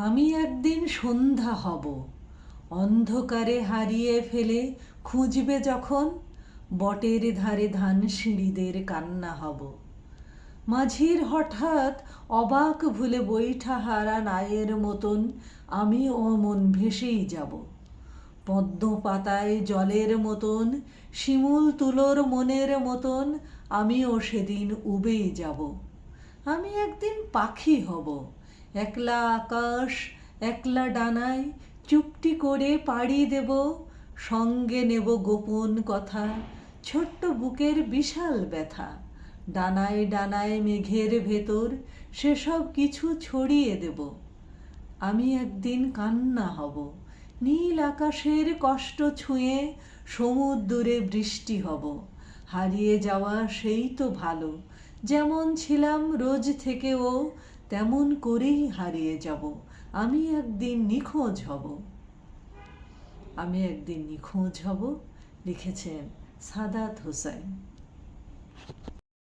আমি একদিন সন্ধ্যা হব, অন্ধকারে হারিয়ে ফেলে খুঁজবে যখন, বটের ধারে ধানসিঁড়িদের কান্না হব। মাঝির হঠাৎ অবাক ভুলে বৈঠা হারা নায়ের মতন আমি অমন ভেসেই যাব। পদ্ম পাতায় জলের মতন, শিমুল তুলোর মনের মতন আমিও সেদিন উবেই যাব। আমি একদিন পাখি হব, একলা আকাশ একলা ডানায় চুপটি করে পাড়ি দেব। সঙ্গে নেব গোপন কথা, ছোট্ট বুকের বিশাল ব্যথা। ডানায় ডানায় মেঘের ভেতর সেসব কিছু ছড়িয়ে দেব। আমি একদিন কান্না হব, নীল আকাশের কষ্ট ছুঁয়ে সমুদ্রে বৃষ্টি হব। হারিয়ে যাওয়া সেই তো ভালো, যেমন ছিলাম রোজ থেকেও তেমন করেই হারিয়ে যাব। আমি একদিন নিখোঁজ হব। আমি একদিন নিখোঁজ হব লিখেছেন সাদাত হোসেন।